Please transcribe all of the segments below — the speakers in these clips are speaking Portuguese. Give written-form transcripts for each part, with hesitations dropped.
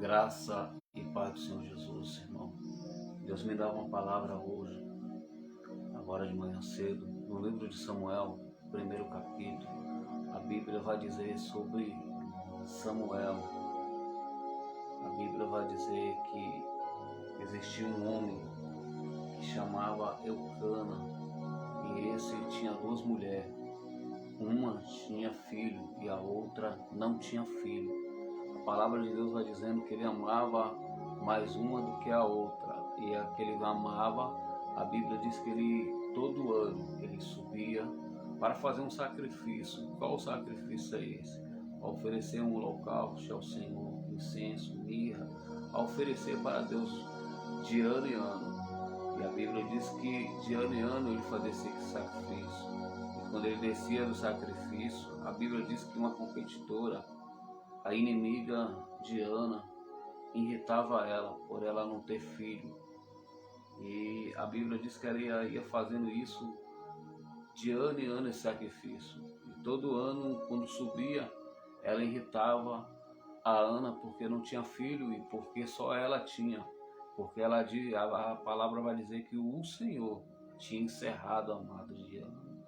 Graça e paz do Senhor Jesus, irmão. Deus me dá uma palavra hoje, agora de manhã cedo, no livro de Samuel, primeiro capítulo. A Bíblia vai dizer sobre Samuel. A Bíblia vai dizer que existia um homem que chamava Eucana, e esse tinha duas mulheres. Uma tinha filho e a outra não tinha filho. A palavra de Deus vai dizendo que ele amava mais uma do que a outra, e a que ele amava, a Bíblia diz que ele todo ano ele subia para fazer um sacrifício. Qual sacrifício é esse? A oferecer um holocausto ao Senhor, incenso, mirra, a oferecer para Deus de ano em ano. E a Bíblia diz que de ano em ano ele fazia esse sacrifício. E quando ele descia do sacrifício, a Bíblia diz que uma competidora, a inimiga de Ana, irritava ela por ela não ter filho. E a Bíblia diz que ela ia fazendo isso de ano em ano, esse sacrifício. E todo ano, quando subia, ela irritava a Ana porque não tinha filho e porque só ela tinha. Porque a palavra vai dizer que o Senhor tinha encerrado a madre de Ana.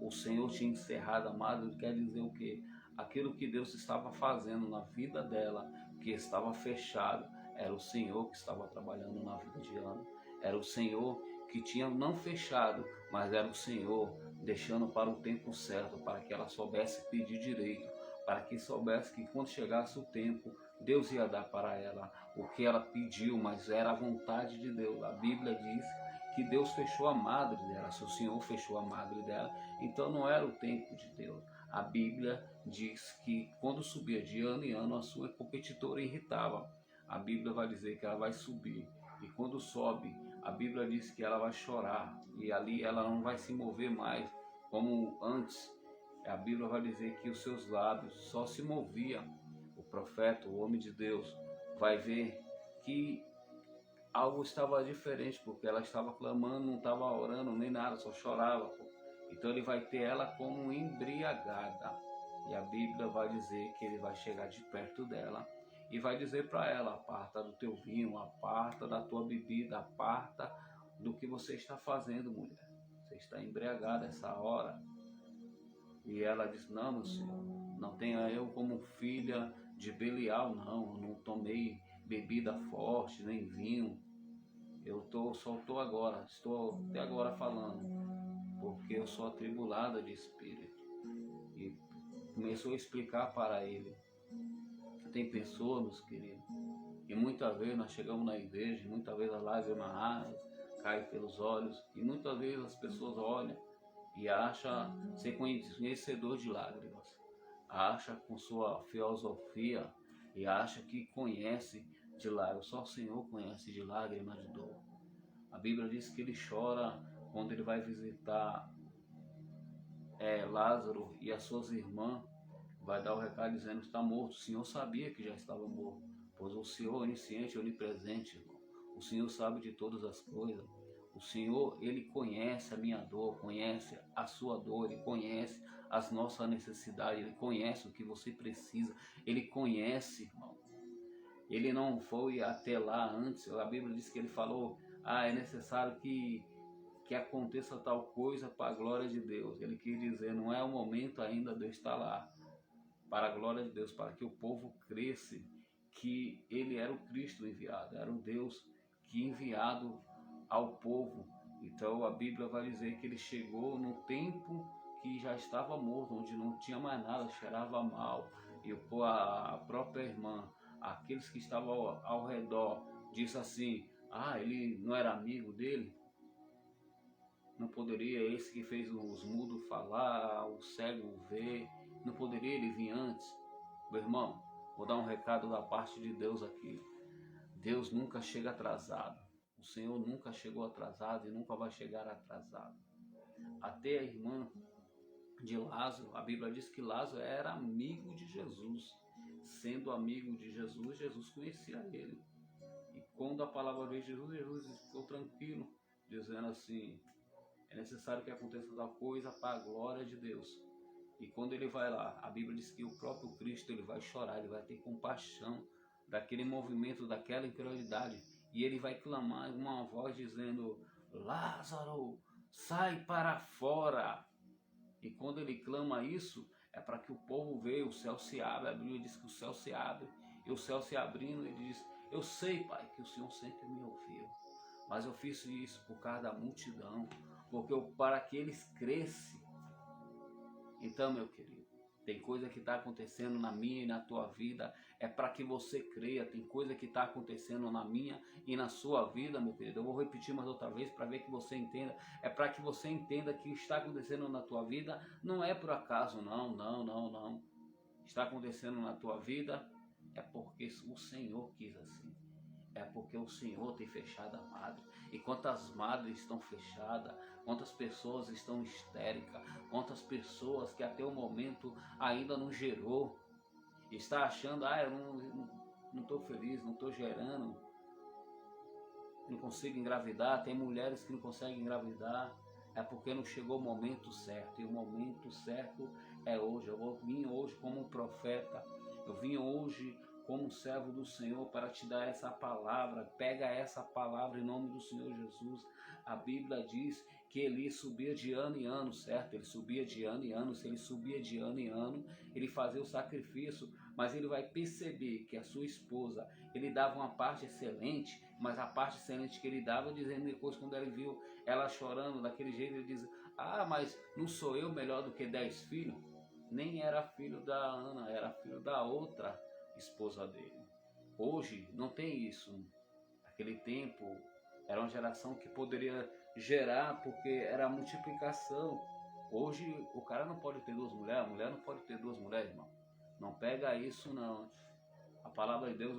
O Senhor tinha encerrado a madre, quer dizer o quê? Aquilo que Deus estava fazendo na vida dela, que estava fechado, era o Senhor que estava trabalhando na vida de Ana. Era o Senhor que tinha não fechado, mas era o Senhor deixando para o tempo certo, para que ela soubesse pedir direito, para que soubesse que quando chegasse o tempo, Deus ia dar para ela o que ela pediu, mas era a vontade de Deus. A Bíblia diz que Deus fechou a madre dela, se o Senhor fechou a madre dela, então não era o tempo de Deus. A Bíblia diz que quando subia de ano em ano, a sua competidora irritava. A Bíblia vai dizer que ela vai subir, e quando sobe, a Bíblia diz que ela vai chorar, e ali ela não vai se mover mais como antes. A Bíblia vai dizer que os seus lábios só se moviam. O profeta, o homem de Deus, vai ver que algo estava diferente, porque ela estava clamando, não estava orando nem nada, só chorava. Então ele vai ter ela como embriagada. E a Bíblia vai dizer que ele vai chegar de perto dela e vai dizer para ela: aparta do teu vinho, aparta da tua bebida, aparta do que você está fazendo, mulher. Você está embriagada essa hora. E ela diz: não, meu Senhor, não tenha eu como filha de Belial, não. Eu não tomei bebida forte, nem vinho. Só estou agora, estou até agora falando, porque eu sou atribulada de espírito. E começou a explicar para ele. Tem pessoas, meus queridos, que muitas vezes nós chegamos na igreja, muitas vezes as lágrimas caem pelos olhos, e muitas vezes as pessoas olham e acham ser conhecedor de lágrimas, acha com sua filosofia e acha que conhece de lágrimas. Só o Senhor conhece de lágrimas de dor. A Bíblia diz que ele chora quando ele vai visitar Lázaro e as suas irmãs, vai dar o recado dizendo que está morto. O Senhor sabia que já estava morto, pois o Senhor é onisciente e onipresente, irmão. O Senhor sabe de todas as coisas. O Senhor, Ele conhece a minha dor, conhece a sua dor, Ele conhece as nossas necessidades, Ele conhece o que você precisa, Ele conhece, irmão. Ele não foi até lá antes. A Bíblia diz que Ele falou: é necessário que aconteça tal coisa para a glória de Deus. Ele quis dizer, não é o momento ainda de eu estar lá, para a glória de Deus, para que o povo cresça que ele era o Cristo enviado, era o Deus que enviado ao povo. Então a Bíblia vai dizer que ele chegou no tempo que já estava morto, onde não tinha mais nada, cheirava mal, e a própria irmã, aqueles que estavam ao redor, disse assim: ele não era amigo dele? Não poderia esse que fez os mudos falar, o cego ver, não poderia ele vir antes? Meu irmão, vou dar um recado da parte de Deus aqui. Deus nunca chega atrasado. O Senhor nunca chegou atrasado e nunca vai chegar atrasado. Até a irmã de Lázaro, a Bíblia diz que Lázaro era amigo de Jesus. Sendo amigo de Jesus, Jesus conhecia ele. E quando a palavra veio de Jesus, Jesus ficou tranquilo, dizendo assim: é necessário que aconteça tal coisa para a glória de Deus. E quando ele vai lá, a Bíblia diz que o próprio Cristo ele vai chorar, ele vai ter compaixão daquele movimento, daquela inferioridade. E ele vai clamar em uma voz dizendo: Lázaro, sai para fora. E quando ele clama isso, é para que o povo veja, o céu se abre. A Bíblia diz que o céu se abre. E o céu se abrindo, ele diz: eu sei, Pai, que o Senhor sempre me ouviu. Mas eu fiz isso por causa da multidão, para que eles crescem. Então, meu querido, tem coisa que está acontecendo na minha e na tua vida, é para que você creia. Tem coisa que está acontecendo na minha e na sua vida, meu querido. Eu vou repetir mais outra vez para ver que você entenda. É para que você entenda que o que está acontecendo na tua vida não é por acaso, não. Está acontecendo na tua vida é porque o Senhor quis assim. É porque o Senhor tem fechado a madre. E quantas madres estão fechadas, quantas pessoas estão histéricas, quantas pessoas que até o momento ainda não gerou, está achando: eu não estou feliz, não estou gerando, não consigo engravidar. Tem mulheres que não conseguem engravidar, é porque não chegou o momento certo. E o momento certo é hoje. Eu vim hoje como um profeta, eu vim hoje como servo do Senhor para te dar essa palavra. Pega essa palavra em nome do Senhor Jesus. A Bíblia diz que ele subia de ano em ano, certo? Ele subia de ano em ano. Se ele subia de ano em ano, ele fazia o sacrifício, mas ele vai perceber que a sua esposa, ele dava uma parte excelente, mas a parte excelente que ele dava, dizendo depois, quando ele viu ela chorando daquele jeito, ele diz: mas não sou eu melhor do que 10 filhos? Nem era filho da Ana, era filho da outra esposa dele. Hoje não tem isso. Naquele tempo era uma geração que poderia gerar, porque era a multiplicação. Hoje o cara não pode ter 2 mulheres, a mulher não pode ter 2 mulheres, irmão. Não pega isso, não. A palavra de Deus,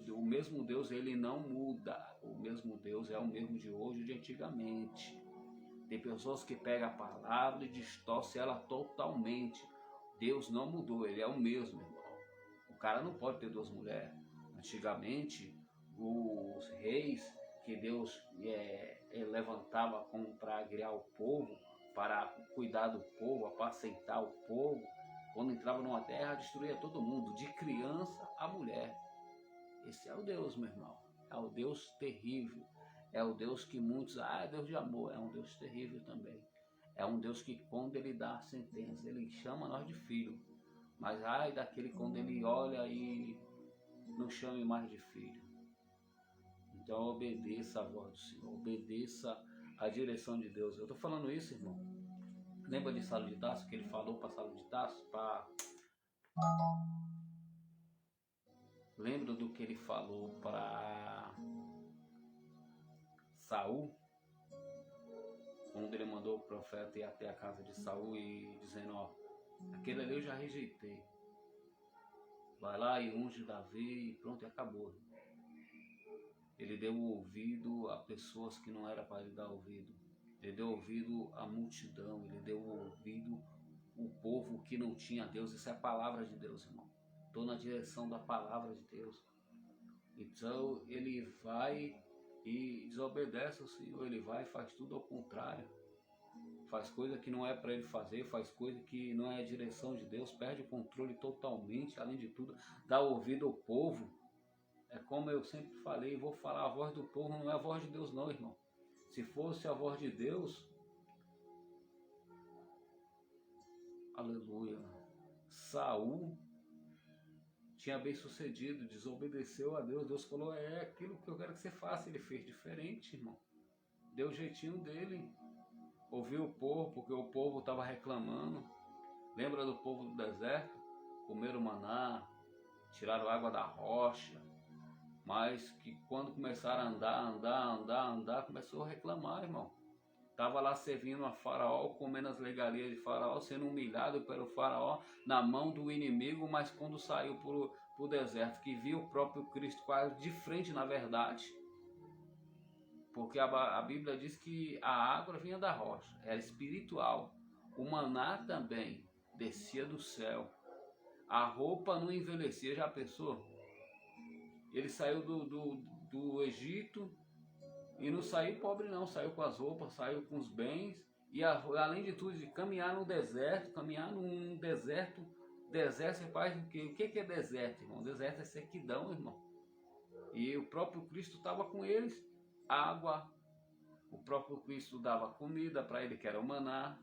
o mesmo Deus, ele não muda. O mesmo Deus é o mesmo de hoje e de antigamente. Tem pessoas que pegam a palavra e distorcem ela totalmente. Deus não mudou, ele é o mesmo, irmão. O cara não pode ter 2 mulheres. Antigamente, os reis que Deus levantava para criar o povo, para cuidar do povo, apacentar o povo, quando entrava numa terra, destruía todo mundo, de criança a mulher. Esse é o Deus, meu irmão. É o Deus terrível. É o Deus que muitos... é Deus de amor. É um Deus terrível também. É um Deus que, quando ele dá a sentença, ele chama nós de filho. Mas daquele quando ele olha e não chame mais de filho. Então obedeça a voz do Senhor, obedeça a direção de Deus. Eu estou falando isso, irmão. Lembra de Saulo de Tarso, que ele falou para Saulo de Tarso? Lembra do que ele falou para Saul? Quando ele mandou o profeta ir até a casa de Saul e dizendo: aquele ali eu já rejeitei. Vai lá e unge Davi e pronto, e acabou. Ele deu ouvido a pessoas que não era para ele dar ouvido. Ele deu ouvido à multidão. Ele deu ouvido ao povo que não tinha Deus. Isso é a palavra de Deus, irmão. Estou na direção da palavra de Deus. Então ele vai e desobedece ao Senhor. Ele vai e faz tudo ao contrário. Faz coisa que não é para ele fazer, faz coisa que não é a direção de Deus, perde o controle totalmente, além de tudo, dá ouvido ao povo. É como eu sempre falei, vou falar, a voz do povo não é a voz de Deus não, irmão. Se fosse a voz de Deus, aleluia, Saul tinha bem sucedido, desobedeceu a Deus. Deus falou: aquilo que eu quero que você faça. Ele fez diferente, irmão. Deu o jeitinho dele. Ouviu o povo, porque o povo estava reclamando. Lembra do povo do deserto? Comeram maná, tiraram água da rocha, mas que quando começaram a andar, começou a reclamar, irmão. Estava lá servindo a Faraó, comendo as regalias de Faraó, sendo humilhado pelo Faraó na mão do inimigo, mas quando saiu para o deserto, que viu o próprio Cristo quase de frente, na verdade, porque a Bíblia diz que a água vinha da rocha, era espiritual. O maná também descia do céu. A roupa não envelhecia, já pensou? Ele saiu do Egito e não saiu pobre não, saiu com as roupas, saiu com os bens. E além de tudo, de caminhar no deserto, deserto você faz o quê? O que é deserto, irmão? Deserto é sequidão, irmão. E o próprio Cristo estava com eles, água, o próprio Cristo dava comida para ele, que era o maná.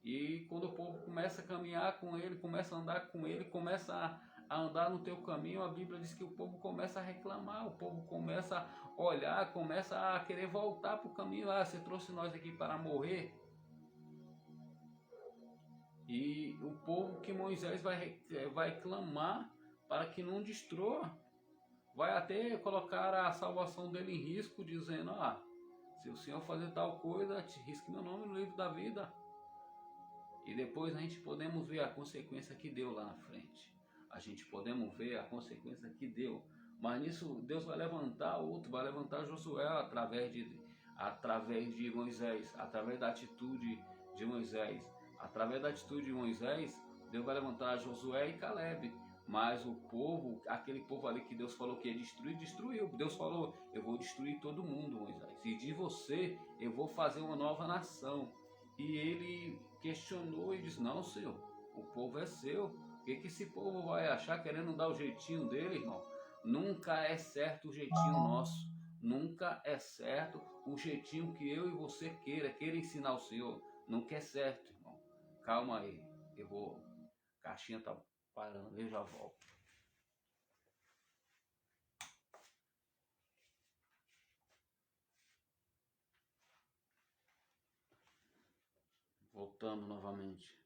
E quando o povo começa a caminhar com ele, começa a andar com ele, começa a andar no teu caminho, a Bíblia diz que o povo começa a reclamar, o povo começa a olhar, começa a querer voltar para o caminho. Ah, você trouxe nós aqui para morrer. E o povo que Moisés vai clamar para que não destrua, vai até colocar a salvação dele em risco, dizendo: ah, se o Senhor fazer tal coisa, te risque meu nome no livro da vida. E depois a gente podemos ver a consequência que deu lá na frente. A gente podemos ver a consequência que deu. Mas nisso Deus vai levantar outro, vai levantar Josué através de Moisés, através da atitude de Moisés. Através da atitude de Moisés, Deus vai levantar Josué e Caleb. Mas o povo, aquele povo ali que Deus falou que ia destruir, destruiu. Deus falou: eu vou destruir todo mundo, Moisés. E de você eu vou fazer uma nova nação. E ele questionou e disse: não, Senhor, o povo é seu. O que esse povo vai achar querendo dar o jeitinho dele, irmão? Nunca é certo o jeitinho nosso. Nunca é certo o jeitinho que eu e você queira ensinar o Senhor. Nunca é certo, irmão. Calma aí. Eu vou. A caixinha tá parando, eu já volto. Voltando novamente.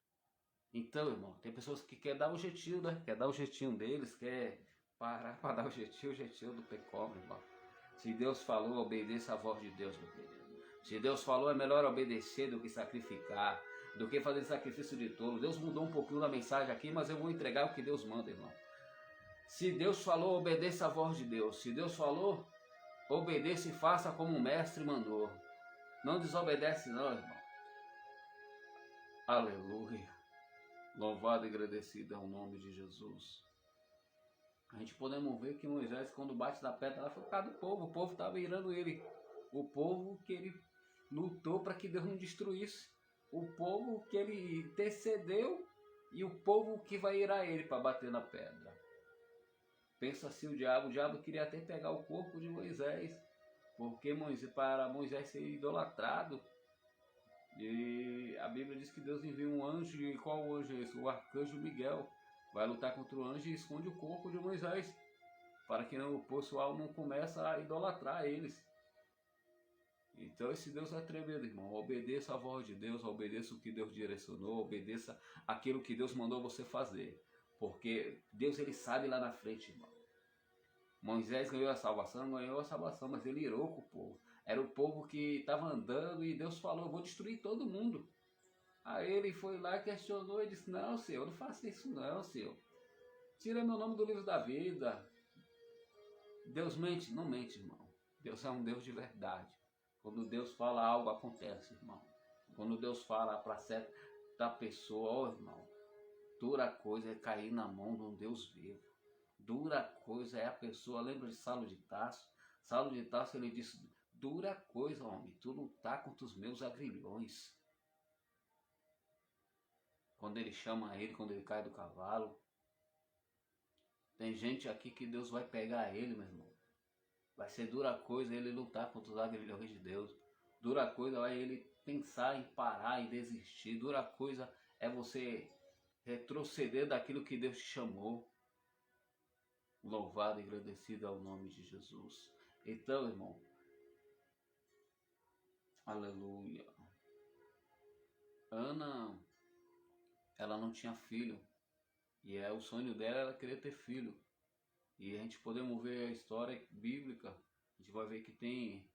Então, irmão, tem pessoas que querem dar o jeitinho, né? Quer dar o jeitinho deles, quer parar para dar o jeitinho do pecado, irmão. Se Deus falou, obedeça a voz de Deus, meu querido. Se Deus falou, é melhor obedecer do que sacrificar, do que fazer sacrifício de tolo. Deus mudou um pouquinho da mensagem aqui, mas eu vou entregar o que Deus manda, irmão. Se Deus falou, obedeça a voz de Deus. Se Deus falou, obedeça e faça como o mestre mandou. Não desobedece não, irmão. Aleluia. Louvado e agradecido é o nome de Jesus. A gente podemos ver que Moisés, quando bate na pedra, ela foi por causa do povo. O povo estava irando ele. O povo que ele lutou para que Deus não destruísse. O povo que ele intercedeu e o povo que vai irar ele para bater na pedra. Pensa assim o diabo queria até pegar o corpo de Moisés, porque para Moisés ser idolatrado. E a Bíblia diz que Deus envia um anjo, e qual anjo é esse? O arcanjo Miguel. Vai lutar contra o anjo e esconde o corpo de Moisés, para que o pessoal não comece a idolatrar eles. Então esse Deus é tremendo, irmão. Obedeça a voz de Deus, obedeça o que Deus direcionou, obedeça aquilo que Deus mandou você fazer. Porque Deus, ele sabe lá na frente, irmão. Moisés ganhou a salvação, mas ele irou com o povo. Era o povo que estava andando e Deus falou: eu vou destruir todo mundo. Aí ele foi lá, questionou e disse: não, Senhor, não faça isso não, Senhor. Tira meu nome do livro da vida. Deus mente? Não mente, irmão. Deus é um Deus de verdade. Quando Deus fala, algo acontece, irmão. Quando Deus fala para certa pessoa, ó, irmão, dura coisa é cair na mão de um Deus vivo. Dura coisa é a pessoa, lembra de Saulo de Tarso? Saulo de Tarso, ele disse: dura coisa, homem, tu lutar contra os meus agrilhões. Quando ele chama ele, quando ele cai do cavalo. Tem gente aqui que Deus vai pegar ele, meu irmão. Vai ser dura coisa ele lutar contra os agrilhões de Deus. Dura coisa é ele pensar em parar e desistir. Dura coisa é você retroceder daquilo que Deus te chamou. Louvado e agradecido ao nome de Jesus. Então, irmão, aleluia. Ana, ela não tinha filho. E o sonho dela era querer ter filho. E a gente podemos ver a história bíblica. A gente vai ver que tem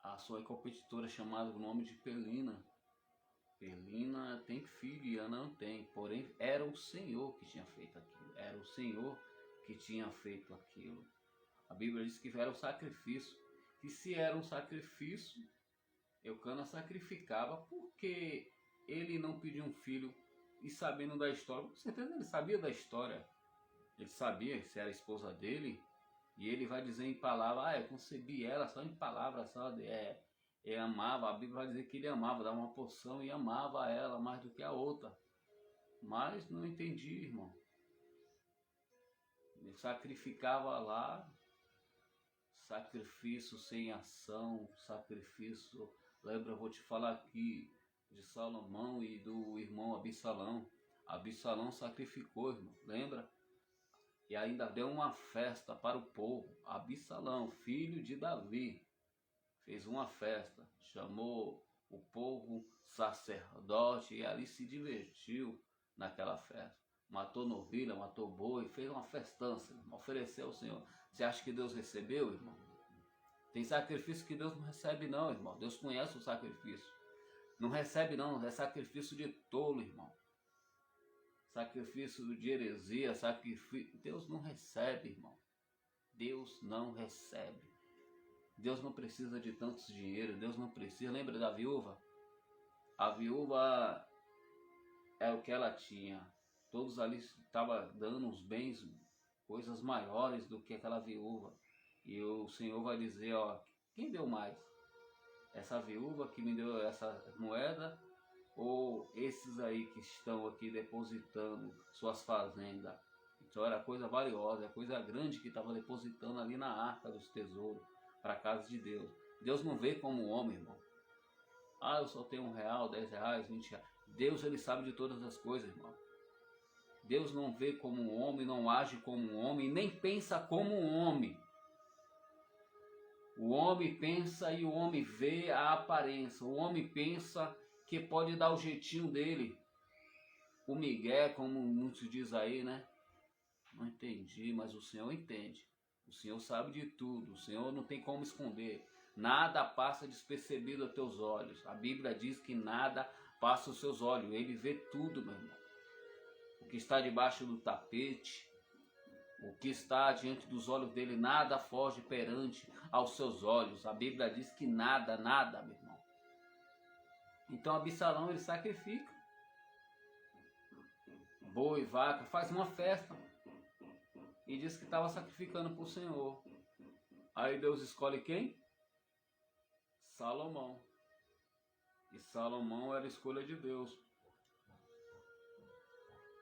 a sua competitora chamada o nome de Penina. Penina tem filho e Ana não tem. Porém, era o Senhor que tinha feito aquilo. Era o Senhor que tinha feito aquilo. A Bíblia diz que era um sacrifício. E se era um sacrifício, Eucana sacrificava porque ele não pediu um filho. E sabendo da história, com certeza ele sabia da história. Ele sabia se era a esposa dele. E ele vai dizer em palavras: eu concebi ela só em palavras, só amava. A Bíblia vai dizer que ele amava, dava uma porção e amava ela mais do que a outra. Mas não entendi, irmão. Ele sacrificava lá sacrifício sem ação, sacrifício. Lembra, eu vou te falar aqui de Salomão e do irmão Absalão. Absalão sacrificou, irmão, lembra? E ainda deu uma festa para o povo. Absalão, filho de Davi, fez uma festa, chamou o povo sacerdote e ali se divertiu naquela festa. Matou novilha, matou boi, fez uma festança, irmão, ofereceu ao Senhor. Você acha que Deus recebeu, irmão? Tem sacrifício que Deus não recebe não, irmão. Deus conhece o sacrifício. Não recebe não, é sacrifício de tolo, irmão. Sacrifício de heresia, sacrifício. Deus não recebe, irmão. Deus não recebe. Deus não precisa de tantos dinheiro, Deus não precisa. Lembra da viúva? A viúva é o que ela tinha. Todos ali estavam dando os bens, coisas maiores do que aquela viúva. E o Senhor vai dizer, ó, quem deu mais? Essa viúva que me deu essa moeda ou esses aí que estão aqui depositando suas fazendas? Então era coisa valiosa, coisa grande que estava depositando ali na arca dos tesouros para a casa de Deus. Deus não vê como um homem, irmão. Ah, eu só tenho R$1, R$10, R$20. Deus, ele sabe de todas as coisas, irmão. Deus não vê como um homem, não age como um homem, nem pensa como um homem. O homem pensa e o homem vê a aparência. O homem pensa que pode dar o jeitinho dele. O migué, como muitos dizem aí, né? Não entendi, mas o Senhor entende. O Senhor sabe de tudo. O Senhor não tem como esconder. Nada passa despercebido aos teus olhos. A Bíblia diz que nada passa aos seus olhos. Ele vê tudo, meu irmão. O que está debaixo do tapete, o que está diante dos olhos dele, nada foge perante aos seus olhos. A Bíblia diz que nada, nada, meu irmão. Então Absalão, ele sacrifica boi, vaca, faz uma festa e diz que estava sacrificando para o Senhor. Aí Deus escolhe quem? Salomão. E Salomão era a escolha de Deus.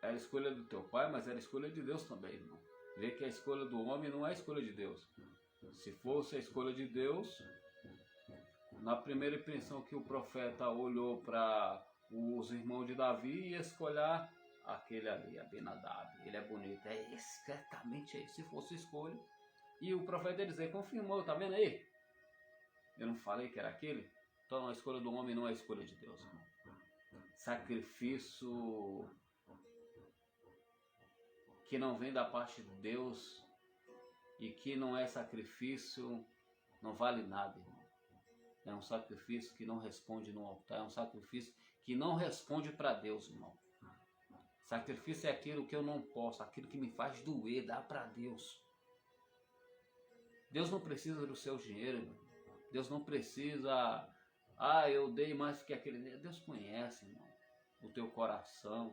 Era a escolha do teu pai, mas era a escolha de Deus também, irmão. Vê que a escolha do homem não é a escolha de Deus. Se fosse a escolha de Deus, na primeira impressão que o profeta olhou para os irmãos de Davi, ia escolher aquele ali, Abinadab. Ele é bonito, é esse, certamente é esse. Se fosse escolha. E o profeta ia dizer, confirmou, tá vendo aí? Eu não falei que era aquele? Então a escolha do homem não é a escolha de Deus, irmão. Sacrifício que não vem da parte de Deus e que não é sacrifício, não vale nada, irmão. É um sacrifício que não responde no altar, é um sacrifício que não responde para Deus, irmão. Sacrifício é aquilo que eu não posso, aquilo que me faz doer, dá para Deus. Deus não precisa do seu dinheiro, irmão. Deus não precisa, eu dei mais que aquele. Deus conhece, irmão, o teu coração.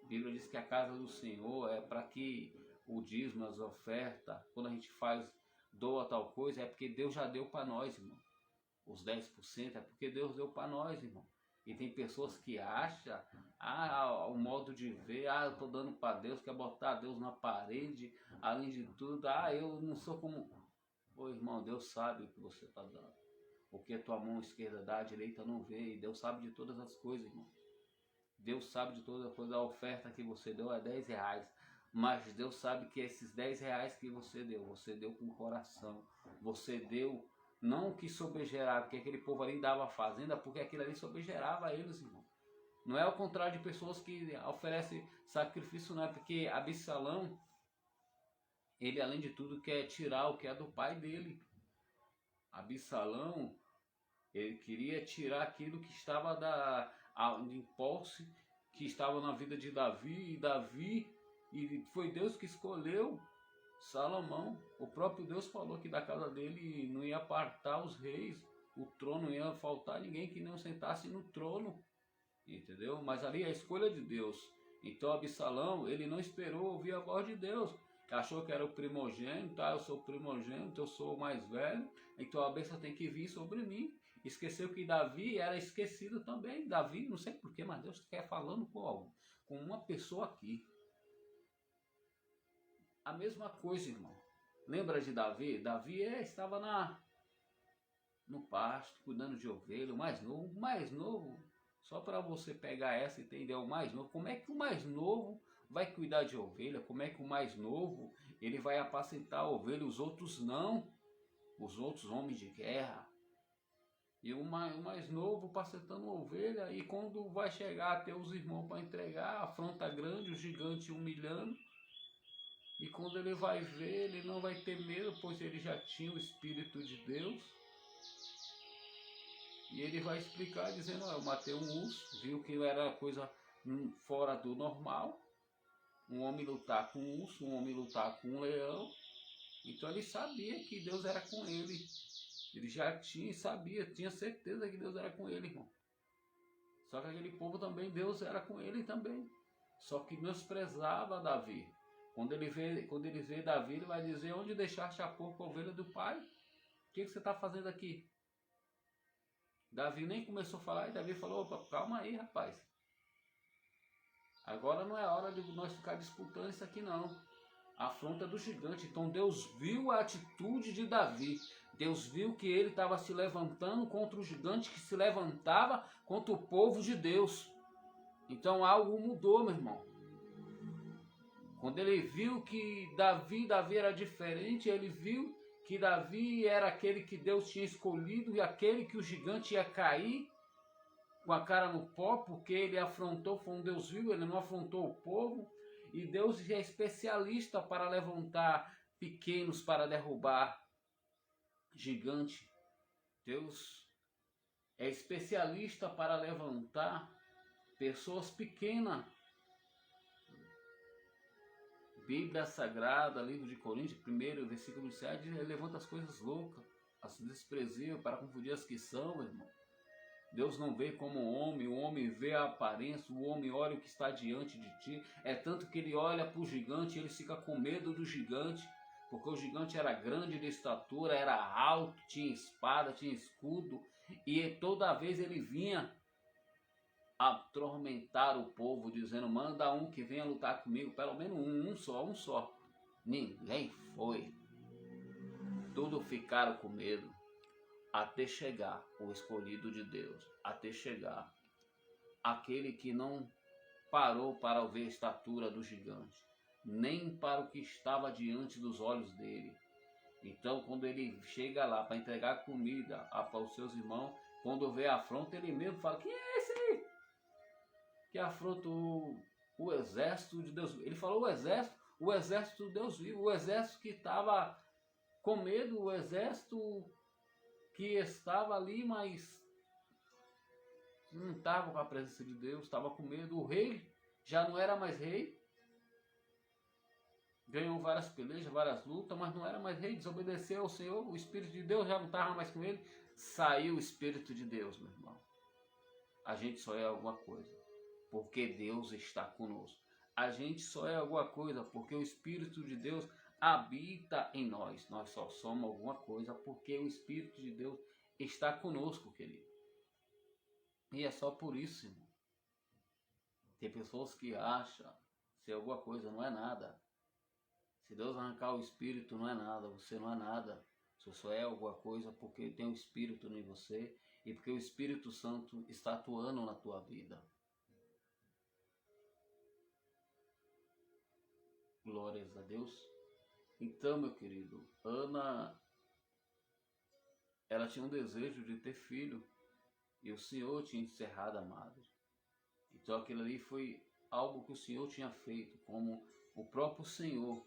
A Bíblia diz que a casa do Senhor é para que o dízimo, as ofertas, quando a gente faz, doa tal coisa, é porque Deus já deu para nós, irmão. Os 10% é porque Deus deu para nós, irmão. E tem pessoas que acham, o modo de ver, eu estou dando para Deus, quer botar Deus na parede, além de tudo, eu não sou como... Ô irmão, Deus sabe o que você está dando. O que a tua mão esquerda dá, a direita não vê. E Deus sabe de todas as coisas, irmão. Deus sabe de todas as coisas. A oferta que você deu é R$10. Mas Deus sabe que esses R$10 que você deu com o coração. Você deu, não que sobregerava, porque aquele povo ali dava a fazenda, porque aquilo ali sobregerava eles, irmão. Não é ao contrário de pessoas que oferecem sacrifício, não é porque Absalão, ele além de tudo quer tirar o que é do pai dele. Absalão, ele queria tirar aquilo que estava em posse, que estava na vida de Davi, e foi Deus que escolheu Salomão. O próprio Deus falou que da casa dele não ia apartar os reis, o trono não ia faltar ninguém que não sentasse no trono, entendeu? Mas ali é a escolha de Deus. Então Absalão, ele não esperou ouvir a voz de Deus. Achou que era o primogênito, eu sou o primogênito, eu sou o mais velho, então a bênção tem que vir sobre mim. Esqueceu que Davi era esquecido também. Davi, não sei porquê, mas Deus quer falando com uma pessoa aqui. A mesma coisa, irmão. Lembra de Davi? Davi estava no pasto, cuidando de ovelha, o mais novo, só para você pegar essa e entender, o mais novo. Como é que o mais novo vai cuidar de ovelha? Como é que o mais novo ele vai apacentar a ovelha, os outros não? Os outros homens de guerra. E o mais novo pacetando ovelha, e quando vai chegar até os irmãos para entregar, a afronta grande, o gigante humilhando, e quando ele vai ver, ele não vai ter medo, pois ele já tinha o Espírito de Deus, e ele vai explicar dizendo, eu matei um urso, viu que era coisa fora do normal, um homem lutar com um urso, um homem lutar com um leão, então ele sabia que Deus era com ele. Ele já tinha certeza que Deus era com ele, irmão. Só que aquele povo também, Deus era com ele também. Só que menosprezava Davi. Quando ele vê Davi, ele vai dizer, onde deixaste a porca, a ovelha do pai? O que você está fazendo aqui? Davi nem começou a falar, e Davi falou, opa, calma aí, rapaz. Agora não é hora de nós ficar disputando isso aqui, não. A afronta do gigante. Então Deus viu a atitude de Davi. Deus viu que ele estava se levantando contra o gigante que se levantava contra o povo de Deus. Então algo mudou, meu irmão. Quando ele viu que Davi era diferente, ele viu que Davi era aquele que Deus tinha escolhido e aquele que o gigante ia cair com a cara no pó, porque ele afrontou, foi um Deus vivo, ele não afrontou o povo. E Deus é especialista para levantar pequenos para derrubar gigante. Deus é especialista para levantar pessoas pequenas. Bíblia Sagrada, livro de Coríntios, 1, versículo 7, ele levanta as coisas loucas, as desprezíveis, para confundir as que são, meu irmão. Deus não vê como o homem vê a aparência, o homem olha o que está diante de ti. É tanto que ele olha para o gigante, ele fica com medo do gigante, porque o gigante era grande de estatura, era alto, tinha espada, tinha escudo, e toda vez ele vinha atormentar o povo, dizendo, manda um que venha lutar comigo, pelo menos um só. Ninguém foi. Todos ficaram com medo. Até chegar o escolhido de Deus, até chegar aquele que não parou para ver a estatura do gigante, nem para o que estava diante dos olhos dele. Então, quando ele chega lá para entregar comida para os seus irmãos, quando vê a afronta, ele mesmo fala, quem é esse aí? Que afronta o exército de Deus. Ele falou o exército de Deus vivo, o exército que estava com medo, o exército que estava ali, mas não estava com a presença de Deus, estava com medo. O rei já não era mais rei, ganhou várias pelejas, várias lutas, mas não era mais rei, desobedeceu ao Senhor, o Espírito de Deus já não estava mais com ele, saiu o Espírito de Deus, meu irmão. A gente só é alguma coisa, porque Deus está conosco. A gente só é alguma coisa, porque o Espírito de Deus habita em nós. Nós só somos alguma coisa porque o Espírito de Deus está conosco, querido. E é só por isso, irmão. Tem pessoas que acham ser alguma coisa, não é nada. Se Deus arrancar o Espírito, não é nada, você não é nada. Você só é alguma coisa porque tem o Espírito em você e porque o Espírito Santo está atuando na tua vida. Glórias a Deus. Então, meu querido, Ana, ela tinha um desejo de ter filho e o Senhor tinha encerrado a madre. Então aquilo ali foi algo que o Senhor tinha feito, como o próprio Senhor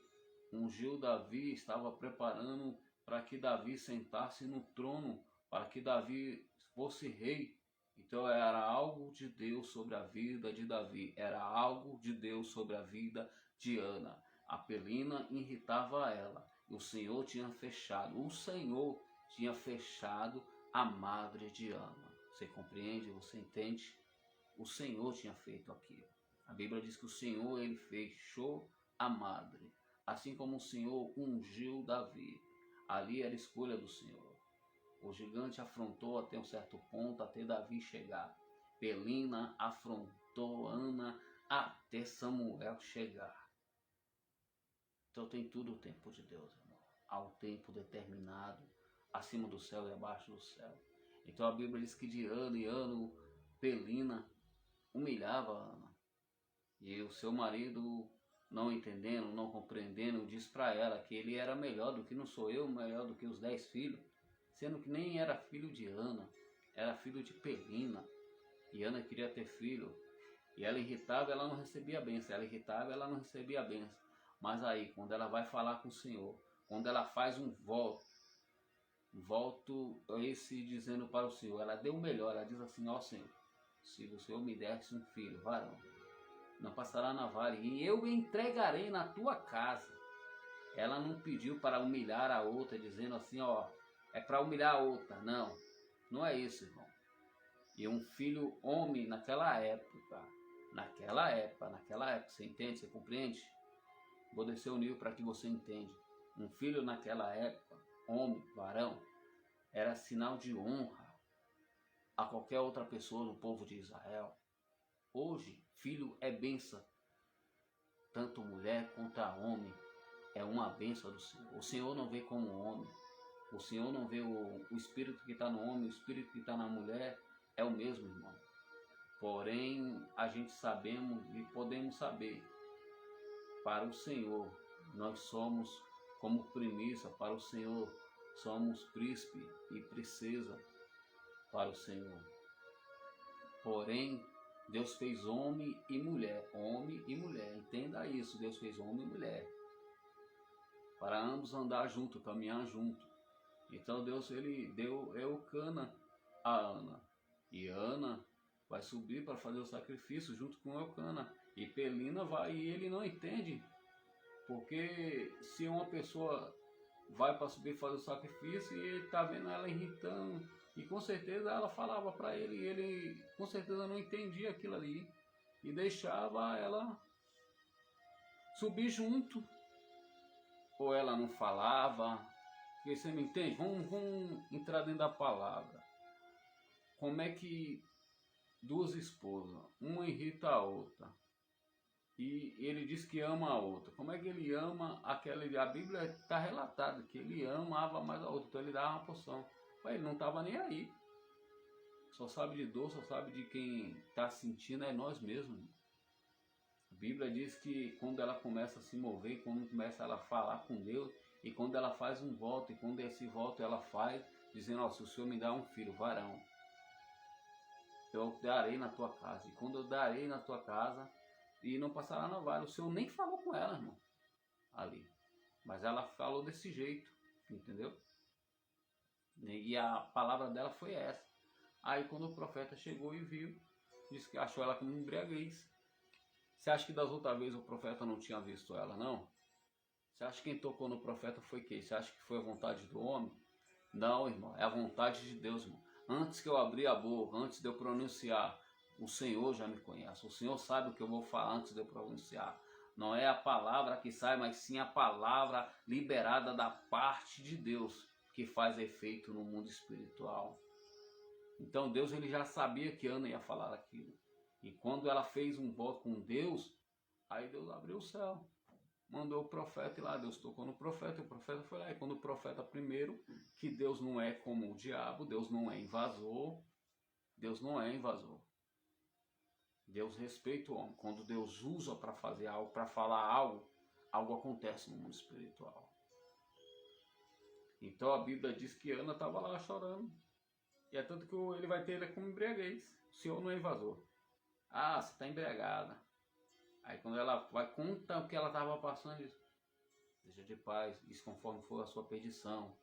ungiu Davi, estava preparando para que Davi sentasse no trono, para que Davi fosse rei. Então era algo de Deus sobre a vida de Davi, era algo de Deus sobre a vida de Ana. A Penina irritava ela, e o Senhor tinha fechado a madre de Ana. Você compreende? Você entende? O Senhor tinha feito aquilo. A Bíblia diz que o Senhor, ele fechou a madre, assim como o Senhor ungiu Davi. Ali era a escolha do Senhor. O gigante afrontou até um certo ponto, até Davi chegar. Penina afrontou Ana até Samuel chegar. Então tem tudo o tempo de Deus, irmão. ao tempo determinado, acima do céu e abaixo do céu. Então a Bíblia diz que de ano em ano Penina humilhava Ana. E o seu marido, não entendendo, não compreendendo, diz para ela que ele era melhor do que, não sou eu, melhor do que os 10 filhos, sendo que nem era filho de Ana, era filho de Penina. E Ana queria ter filho. E ela irritava, ela não recebia a bênção. Ela irritava, ela não recebia a bênção. Mas aí, quando ela vai falar com o Senhor, quando ela faz um voto esse dizendo para o Senhor, ela deu o melhor, ela diz assim: ó Senhor, se o Senhor me desse um filho, varão, não passará navalha, e eu entregarei na tua casa. Ela não pediu para humilhar a outra, dizendo assim, ó, é para humilhar a outra. Não, não é isso, irmão. E um filho homem naquela época, você entende, você compreende? Vou descer o nível para que você entenda. Um filho naquela época, homem, varão, era sinal de honra a qualquer outra pessoa do povo de Israel. Hoje, filho é bênção, tanto mulher quanto homem, é uma bênção do Senhor. O Senhor não vê como homem, o Senhor não vê o espírito que está no homem, o espírito que está na mulher, é o mesmo, irmão. Porém, a gente sabemos e podemos saber, para o Senhor, nós somos como primícia, para o Senhor, somos príncipe e princesa para o Senhor. Porém, Deus fez homem e mulher, entenda isso, Deus fez homem e mulher, para ambos andar junto, caminhar junto. Então Deus, ele deu Eucana a Ana, e Ana vai subir para fazer o sacrifício junto com Eucana, e Penina vai, e ele não entende, porque se uma pessoa vai para subir fazer o sacrifício e ele está vendo ela irritando, e com certeza ela falava para ele, e ele com certeza não entendia aquilo ali, e deixava ela subir junto, ou ela não falava, porque você me entende? Vamos entrar dentro da palavra. Como é que duas esposas, uma irrita a outra, e ele diz que ama a outra. Como é que ele ama aquela? A Bíblia está relatada que ele amava mais a outra, então ele dava uma porção. Mas ele não estava nem aí. Só sabe de dor, só sabe de quem está sentindo é nós mesmos. A Bíblia diz que quando ela começa a se mover, quando começa ela a falar com Deus, e quando ela faz um voto, e quando esse voto ela faz, dizendo, ó, se o Senhor me dá um filho, varão, eu darei na tua casa. E quando eu darei na tua casa, e não passará navalha. O Senhor nem falou com ela, irmão, ali. Mas ela falou desse jeito, entendeu? E a palavra dela foi essa. Aí quando o profeta chegou e viu, disse que achou ela como embriaguez. Você acha que das outras vezes o profeta não tinha visto ela, não? Você acha que quem tocou no profeta foi quem? Você acha que foi a vontade do homem? Não, irmão, é a vontade de Deus, irmão. Antes que eu abrir a boca, antes de eu pronunciar, o Senhor já me conhece. O Senhor sabe o que eu vou falar antes de eu pronunciar. Não é a palavra que sai, mas sim a palavra liberada da parte de Deus que faz efeito no mundo espiritual. Então Deus, ele já sabia que Ana ia falar aquilo. E quando ela fez um voto com Deus, aí Deus abriu o céu. Mandou o profeta ir lá, Deus tocou no profeta, e o profeta foi lá. E quando o profeta, primeiro, que Deus não é como o diabo, Deus não é invasor, Deus não é invasor. Deus respeita o homem. Quando Deus usa para fazer algo, para falar algo, algo acontece no mundo espiritual. Então a Bíblia diz que Ana estava lá chorando. E é tanto que ele vai ter ele como embriaguez. O Senhor não é invasor. Ah, você está embriagada. Aí quando ela vai contar o que ela estava passando, diz, seja de paz, isso conforme for a sua perdição.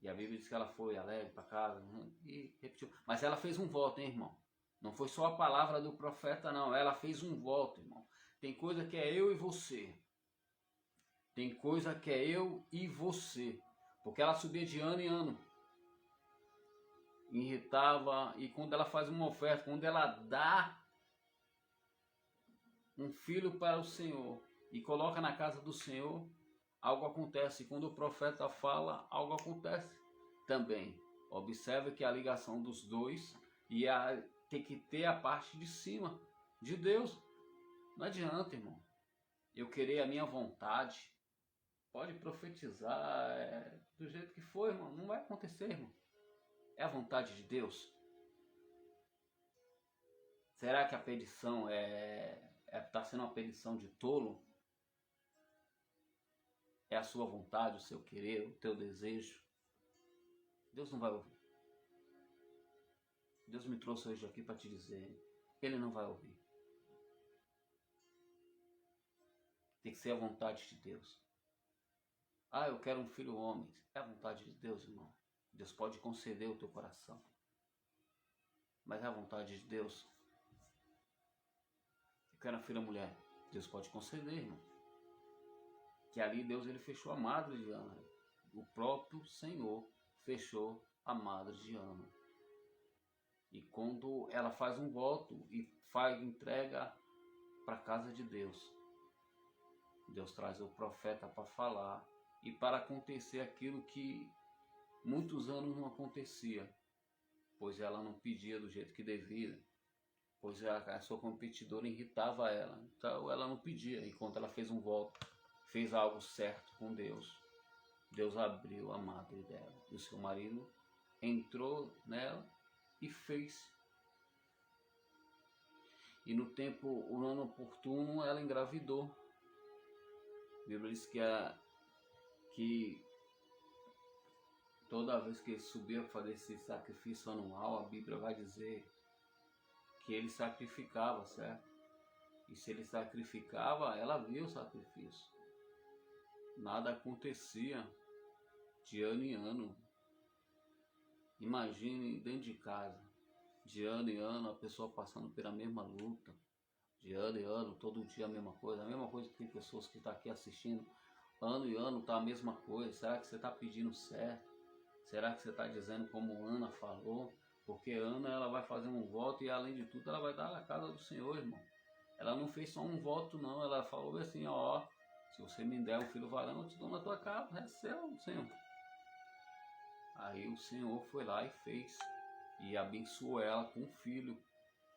E a Bíblia diz que ela foi alegre para casa e repetiu. Mas ela fez um voto, hein, irmão? Não foi só a palavra do profeta, não. Ela fez um voto, irmão. Tem coisa que é eu e você. Tem coisa que é eu e você. Porque ela subia de ano em ano. Irritava. E quando ela faz uma oferta, quando ela dá um filho para o Senhor e coloca na casa do Senhor, algo acontece. E quando o profeta fala, algo acontece também. Observe que a ligação dos dois tem que ter a parte de cima de Deus. Não adianta, irmão, eu querer a minha vontade. pode profetizar do jeito que for, irmão. Não vai acontecer, irmão. É a vontade de Deus? Será que a petição está sendo uma petição de tolo? É a sua vontade, o seu querer, o teu desejo? Deus não vai ouvir. Deus me trouxe hoje aqui para te dizer, Ele não vai ouvir. Tem que ser a vontade de Deus. Ah, eu quero um filho homem. É a vontade de Deus, irmão. Deus pode conceder o teu coração. Mas é a vontade de Deus. Eu quero uma filha mulher. Deus pode conceder, irmão. Que ali Deus ele fechou a madre de Ana. O próprio Senhor fechou a madre de Ana. E quando ela faz um voto e entrega para a casa de Deus, Deus traz o profeta para falar e para acontecer aquilo que muitos anos não acontecia, pois ela não pedia do jeito que devia, pois a sua competidora irritava ela, então ela não pedia. E quando ela fez um voto, fez algo certo com Deus, Deus abriu a madre dela e o seu marido entrou nela e fez. E no ano oportuno, ela engravidou. A Bíblia diz que toda vez que ele subia para fazer esse sacrifício anual, a Bíblia vai dizer que ele sacrificava, certo? E se ele sacrificava, ela via o sacrifício. Nada acontecia de ano em ano. Imagine dentro de casa, de ano em ano, a pessoa passando pela mesma luta, de ano em ano, todo dia a mesma coisa que tem pessoas que estão aqui assistindo, ano e ano está a mesma coisa. Será que você está pedindo certo? Será que você está dizendo como Ana falou? Porque Ana ela vai fazer um voto e além de tudo ela vai dar na casa do Senhor, irmão. Ela não fez só um voto não, ela falou assim, ó, se você me der um filho varão, eu te dou na tua casa, é seu, Senhor. Aí o Senhor foi lá e fez, e abençoou ela com um filho.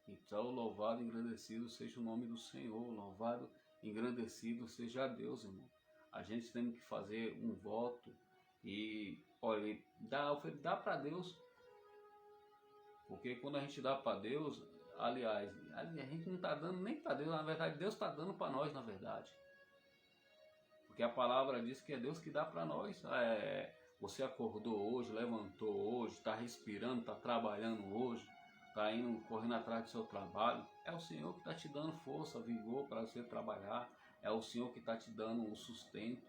Então, louvado e engrandecido seja o nome do Senhor, louvado e engrandecido seja Deus, irmão. A gente tem que fazer um voto e, olha, dá para Deus, porque quando a gente dá para Deus, aliás, a gente não está dando nem para Deus, na verdade, Deus está dando para nós, na verdade. Porque a palavra diz que é Deus que dá para nós. Você acordou hoje, levantou hoje, está respirando, está trabalhando hoje, está indo correndo atrás do seu trabalho. É o Senhor que está te dando força, vigor para você trabalhar. É o Senhor que está te dando um sustento.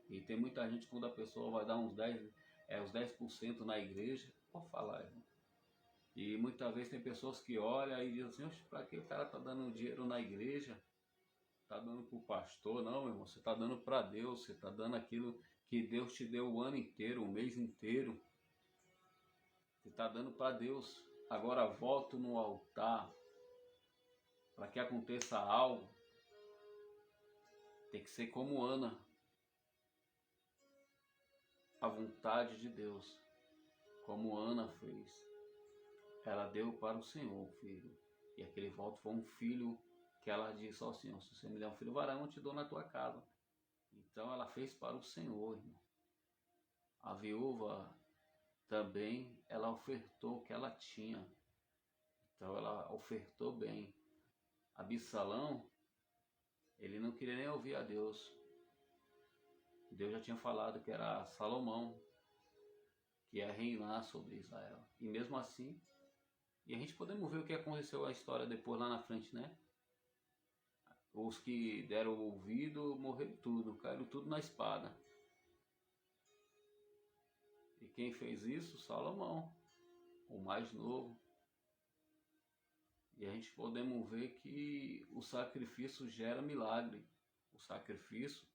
E tem muita gente, quando a pessoa vai dar uns 10% na igreja, vou falar, irmão. E muitas vezes tem pessoas que olham e dizem assim, para que o cara está dando dinheiro na igreja? Está dando para o pastor? Não, meu irmão, você está dando para Deus, você está dando aquilo que Deus te deu o ano inteiro, o mês inteiro. Você está dando para Deus. Agora volto no altar, para que aconteça algo, tem que ser como Ana. A vontade de Deus, como Ana fez. Ela deu para o Senhor o filho. E aquele voto foi um filho que ela disse ao Senhor, se você me der um filho varão, eu te dou na tua casa. Então ela fez para o Senhor, irmão. A viúva também, ela ofertou o que ela tinha. Então ela ofertou bem. Absalão, ele não queria nem ouvir a Deus. Deus já tinha falado que era Salomão que ia reinar sobre Israel. E mesmo assim, e a gente podemos ver o que aconteceu a história depois lá na frente, né? Os que deram o ouvido morreram tudo, caíram tudo na espada. E quem fez isso? Salomão, o mais novo. E a gente podemos ver que o sacrifício gera milagre. O sacrifício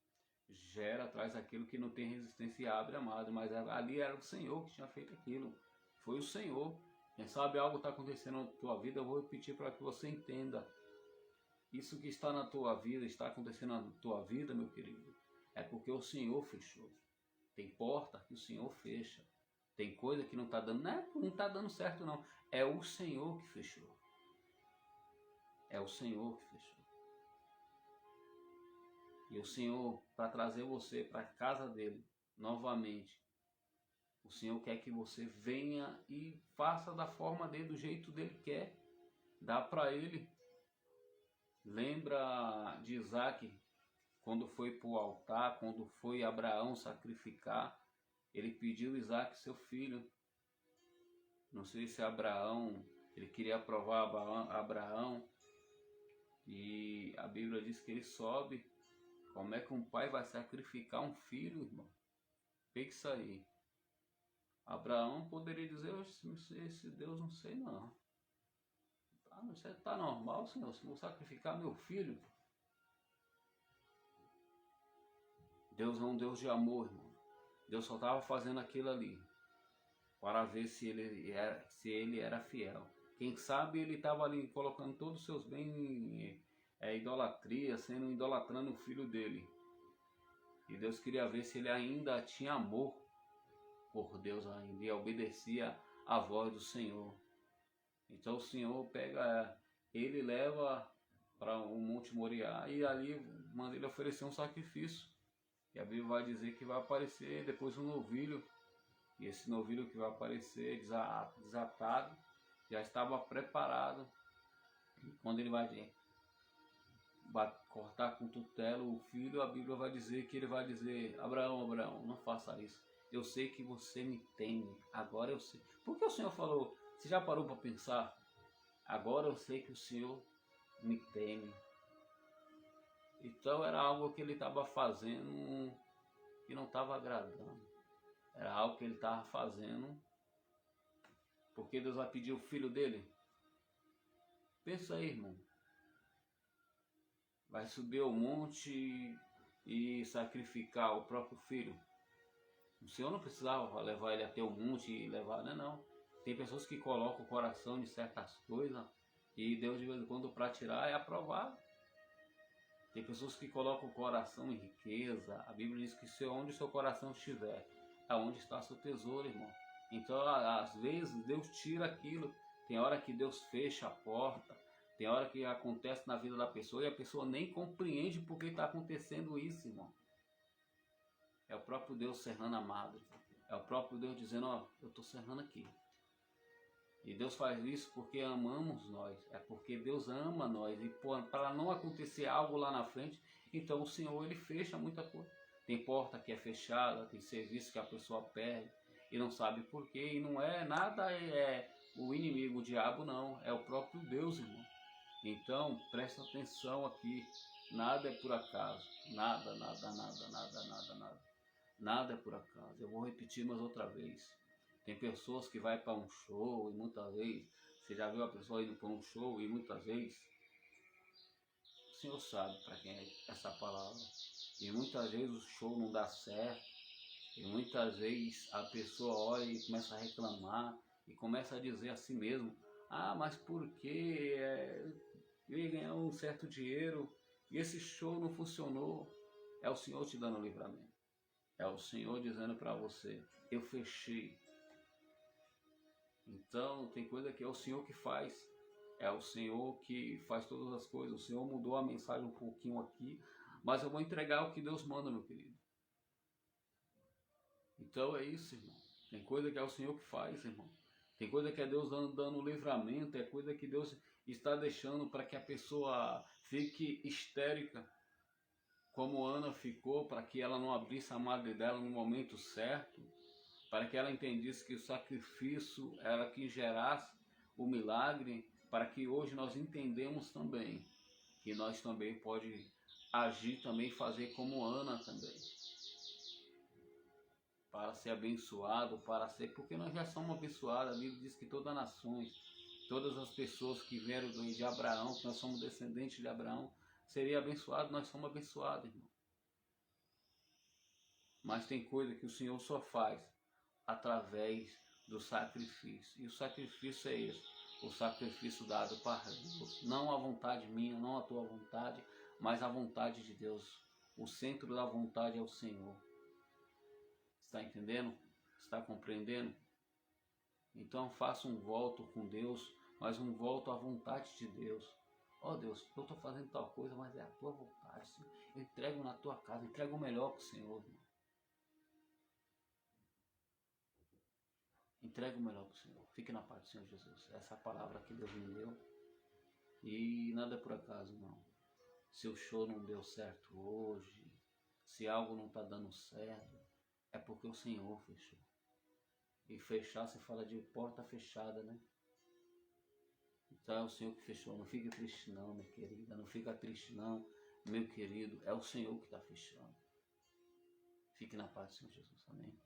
traz aquilo que não tem resistência e abre a madre. Mas ali era o Senhor que tinha feito aquilo. Foi o Senhor. Quem sabe algo está acontecendo na tua vida, eu vou repetir para que você entenda. Isso que está na tua vida, está acontecendo na tua vida, meu querido, é porque o Senhor fechou. Tem porta que o Senhor fecha. Tem coisa que não está dando, não está dando certo não. É o Senhor que fechou. É o Senhor que fechou. E o Senhor, para trazer você para a casa dele novamente, o Senhor quer que você venha e faça da forma dele, do jeito dele quer. Dá para ele. Lembra de Isaac, quando foi para o altar, quando foi Abraão sacrificar, ele pediu Isaac, seu filho. Não sei se Abraão, ele queria provar Abraão, e a Bíblia diz que ele sobe. Como é que um pai vai sacrificar um filho, irmão? Fixa aí. Abraão poderia dizer, esse Deus não sei não. Você está normal, Senhor, se vou sacrificar meu filho. Deus é um Deus de amor, irmão. Deus só estava fazendo aquilo ali para ver se ele era fiel. Quem sabe ele estava ali colocando todos os seus bens em idolatria, idolatrando o filho dele. E Deus queria ver se ele ainda tinha amor por Deus ainda e obedecia à voz do Senhor. Então o Senhor pega ele, leva para o Monte Moriá e ali manda ele oferecer um sacrifício. E a Bíblia vai dizer que vai aparecer depois um novilho. E esse novilho que vai aparecer desatado, já estava preparado. E quando ele vai cortar com tutelo o filho, a Bíblia vai dizer que ele vai dizer: Abraão, Abraão, não faça isso. Eu sei que você me teme. Agora eu sei. Por que o Senhor falou? Você já parou para pensar? Agora eu sei que o Senhor me teme. Então era algo que ele estava fazendo que não estava agradando. Era algo que ele estava fazendo porque Deus vai pedir o filho dele. Pensa aí, irmão. Vai subir ao monte e sacrificar o próprio filho. O Senhor não precisava levar ele até o monte e levar, não. Tem pessoas que colocam o coração em certas coisas e Deus de vez em quando para tirar é aprovado. Tem pessoas que colocam o coração em riqueza. A Bíblia diz que onde o seu coração estiver, é onde está seu tesouro, irmão. Então, às vezes, Deus tira aquilo. Tem hora que Deus fecha a porta. Tem hora que acontece na vida da pessoa e a pessoa nem compreende por que está acontecendo isso, irmão. É o próprio Deus cerrando a madre. É o próprio Deus dizendo, ó, eu estou cerrando aqui. E Deus faz isso porque amamos nós. É porque Deus ama nós. E para não acontecer algo lá na frente, então o Senhor ele fecha muita coisa. Tem porta que é fechada, tem serviço que a pessoa perde e não sabe por quê. E não é nada o inimigo, o diabo não. É o próprio Deus, irmão. Então presta atenção aqui. Nada é por acaso. Nada, nada, nada, nada, nada, nada. Nada é por acaso. Eu vou repetir mais outra vez. Tem pessoas que vai para um show e muitas vezes, você já viu a pessoa indo para um show e muitas vezes, o Senhor sabe para quem é essa palavra. E muitas vezes o show não dá certo. E muitas vezes a pessoa olha e começa a reclamar e começa a dizer a si mesmo, mas por que eu ia ganhar um certo dinheiro e esse show não funcionou? É o Senhor te dando o livramento. É o Senhor dizendo para você, eu fechei. Então tem coisa que é o Senhor que faz. É o Senhor que faz todas as coisas. O Senhor mudou a mensagem um pouquinho aqui, mas eu vou entregar o que Deus manda, meu querido. Então é isso, irmão. Tem coisa que é o Senhor que faz, irmão. Tem coisa que é Deus dando livramento, é coisa que Deus está deixando para que a pessoa fique histérica, como Ana ficou, para que ela não abrisse a madre dela no momento certo, para que ela entendesse que o sacrifício era que gerasse o milagre, para que hoje nós entendemos também que nós também pode agir também, fazer como Ana também, para ser abençoado, porque nós já somos abençoados. A Bíblia diz que todas as nações, todas as pessoas que vieram de Abraão, que nós somos descendentes de Abraão, seria abençoado. Nós somos abençoados, irmão. Mas tem coisa que o Senhor só faz através do sacrifício. E o sacrifício é esse, o sacrifício dado para Deus. Não a vontade minha, não a tua vontade, mas a vontade de Deus. O centro da vontade é o Senhor. Está entendendo? Está compreendendo? Então faça um voto com Deus, mas um voto à vontade de Deus. Ó Deus, eu estou fazendo tal coisa, mas é a tua vontade, Senhor. Eu entrego na tua casa, entrego o melhor para o Senhor, irmão. Entregue o melhor para o Senhor. Fique na paz do Senhor Jesus. Essa é a palavra que Deus me deu. E nada é por acaso, não. Se o show não deu certo hoje, se algo não está dando certo, é porque o Senhor fechou. E fechar, se fala de porta fechada, né? Então é o Senhor que fechou. Não fique triste não, minha querida. Não fica triste não, meu querido. É o Senhor que está fechando. Fique na paz do Senhor Jesus. Amém.